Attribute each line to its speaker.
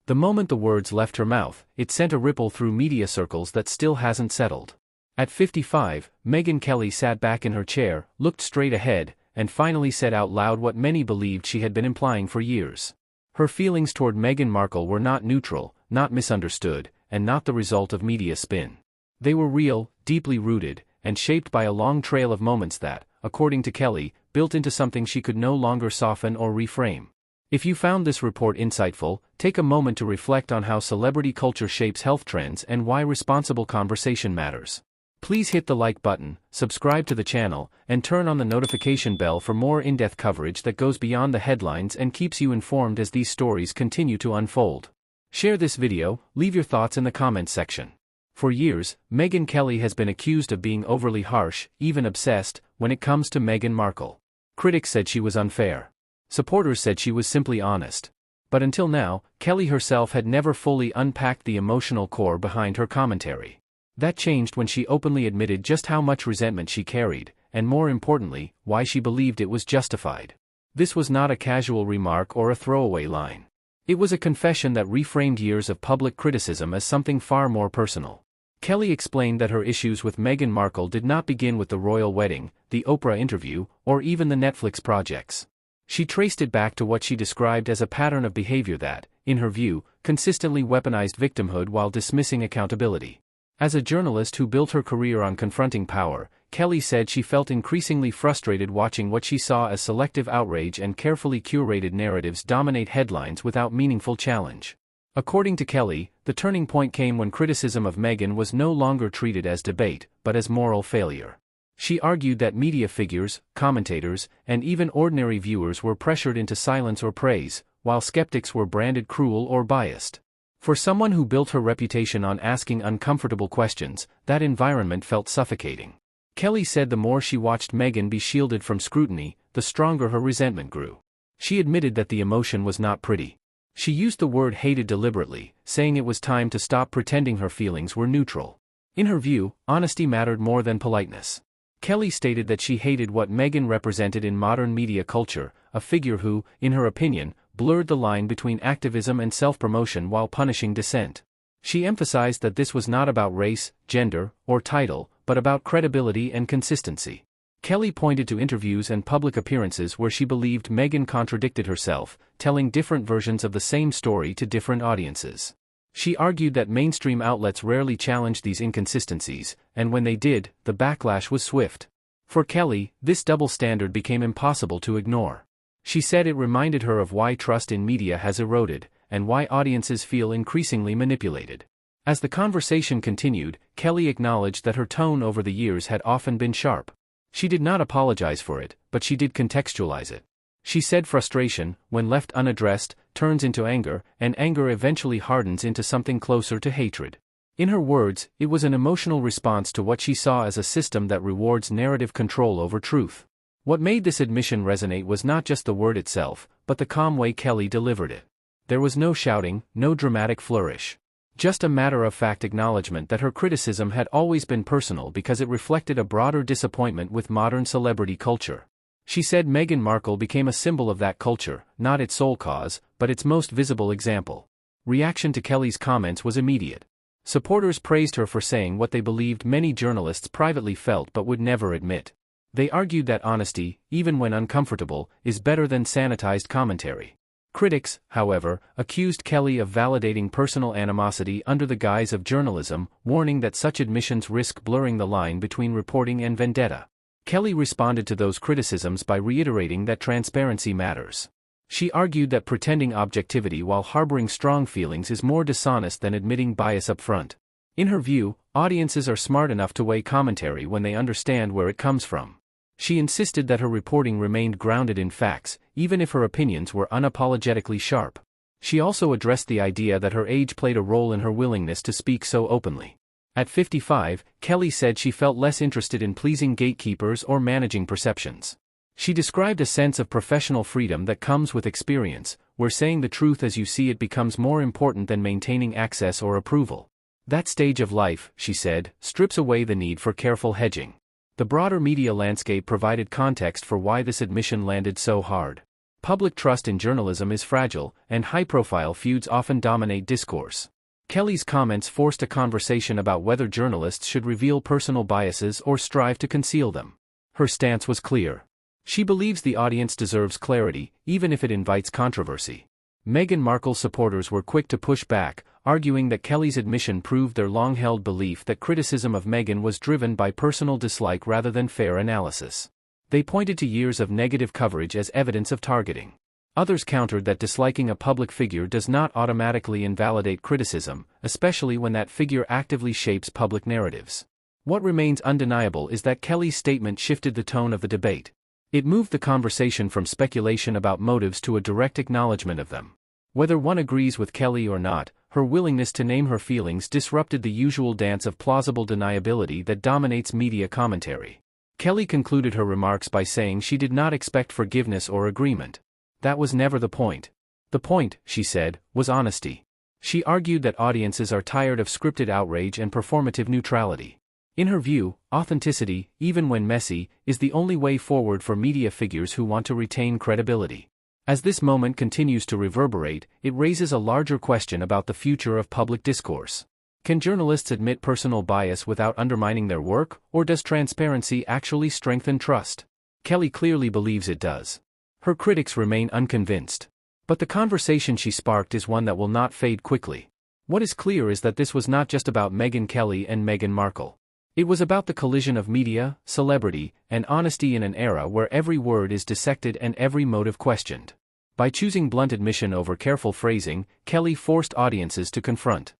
Speaker 1: The moment the words left her mouth, it sent a ripple through media circles that still hasn't settled. At 55, Megyn Kelly sat back in her chair, looked straight ahead, and finally said out loud what many believed she had been implying for years. Her feelings toward Meghan Markle were not neutral, not misunderstood, and not the result of media spin. They were real, deeply rooted, and shaped by a long trail of moments that, according to Kelly, built into something she could no longer soften or reframe. If you found this report insightful, take a moment to reflect on how celebrity culture shapes health trends and why responsible conversation matters. Please hit the like button, subscribe to the channel, and turn on the notification bell for more in-depth coverage that goes beyond the headlines and keeps you informed as these stories continue to unfold. Share this video, leave your thoughts in the comments section. For years, Megyn Kelly has been accused of being overly harsh, even obsessed, when it comes to Meghan Markle. Critics said she was unfair. Supporters said she was simply honest. But until now, Kelly herself had never fully unpacked the emotional core behind her commentary. That changed when she openly admitted just how much resentment she carried, and more importantly, why she believed it was justified. This was not a casual remark or a throwaway line. It was a confession that reframed years of public criticism as something far more personal. Kelly explained that her issues with Meghan Markle did not begin with the royal wedding, the Oprah interview, or even the Netflix projects. She traced it back to what she described as a pattern of behavior that, in her view, consistently weaponized victimhood while dismissing accountability. As a journalist who built her career on confronting power, Kelly said she felt increasingly frustrated watching what she saw as selective outrage and carefully curated narratives dominate headlines without meaningful challenge. According to Kelly, the turning point came when criticism of Megyn was no longer treated as debate, but as moral failure. She argued that media figures, commentators, and even ordinary viewers were pressured into silence or praise, while skeptics were branded cruel or biased. For someone who built her reputation on asking uncomfortable questions, that environment felt suffocating. Kelly said the more she watched Megyn be shielded from scrutiny, the stronger her resentment grew. She admitted that the emotion was not pretty. She used the word hated deliberately, saying it was time to stop pretending her feelings were neutral. In her view, honesty mattered more than politeness. Kelly stated that she hated what Megyn represented in modern media culture, a figure who, in her opinion, blurred the line between activism and self-promotion while punishing dissent. She emphasized that this was not about race, gender, or title, but about credibility and consistency. Kelly pointed to interviews and public appearances where she believed Megyn contradicted herself, telling different versions of the same story to different audiences. She argued that mainstream outlets rarely challenged these inconsistencies, and when they did, the backlash was swift. For Kelly, this double standard became impossible to ignore. She said it reminded her of why trust in media has eroded, and why audiences feel increasingly manipulated. As the conversation continued, Kelly acknowledged that her tone over the years had often been sharp. She did not apologize for it, but she did contextualize it. She said frustration, when left unaddressed, turns into anger, and anger eventually hardens into something closer to hatred. In her words, it was an emotional response to what she saw as a system that rewards narrative control over truth. What made this admission resonate was not just the word itself, but the calm way Kelly delivered it. There was no shouting, no dramatic flourish. Just a matter-of-fact acknowledgement that her criticism had always been personal because it reflected a broader disappointment with modern celebrity culture. She said Meghan Markle became a symbol of that culture, not its sole cause, but its most visible example. Reaction to Kelly's comments was immediate. Supporters praised her for saying what they believed many journalists privately felt but would never admit. They argued that honesty, even when uncomfortable, is better than sanitized commentary. Critics, however, accused Kelly of validating personal animosity under the guise of journalism, warning that such admissions risk blurring the line between reporting and vendetta. Kelly responded to those criticisms by reiterating that transparency matters. She argued that pretending objectivity while harboring strong feelings is more dishonest than admitting bias up front. In her view, audiences are smart enough to weigh commentary when they understand where it comes from. She insisted that her reporting remained grounded in facts, even if her opinions were unapologetically sharp. She also addressed the idea that her age played a role in her willingness to speak so openly. At 55, Kelly said she felt less interested in pleasing gatekeepers or managing perceptions. She described a sense of professional freedom that comes with experience, where saying the truth as you see it becomes more important than maintaining access or approval. That stage of life, she said, strips away the need for careful hedging. The broader media landscape provided context for why this admission landed so hard. Public trust in journalism is fragile, and high-profile feuds often dominate discourse. Kelly's comments forced a conversation about whether journalists should reveal personal biases or strive to conceal them. Her stance was clear. She believes the audience deserves clarity, even if it invites controversy. Meghan Markle supporters were quick to push back, arguing that Kelly's admission proved their long-held belief that criticism of Meghan was driven by personal dislike rather than fair analysis. They pointed to years of negative coverage as evidence of targeting. Others countered that disliking a public figure does not automatically invalidate criticism, especially when that figure actively shapes public narratives. What remains undeniable is that Kelly's statement shifted the tone of the debate. It moved the conversation from speculation about motives to a direct acknowledgement of them. Whether one agrees with Kelly or not, her willingness to name her feelings disrupted the usual dance of plausible deniability that dominates media commentary. Kelly concluded her remarks by saying she did not expect forgiveness or agreement. That was never the point. The point, she said, was honesty. She argued that audiences are tired of scripted outrage and performative neutrality. In her view, authenticity, even when messy, is the only way forward for media figures who want to retain credibility. As this moment continues to reverberate, it raises a larger question about the future of public discourse. Can journalists admit personal bias without undermining their work, or does transparency actually strengthen trust? Kelly clearly believes it does. Her critics remain unconvinced. But the conversation she sparked is one that will not fade quickly. What is clear is that this was not just about Megyn Kelly and Meghan Markle. It was about the collision of media, celebrity, and honesty in an era where every word is dissected and every motive questioned. By choosing blunt admission over careful phrasing, Kelly forced audiences to confront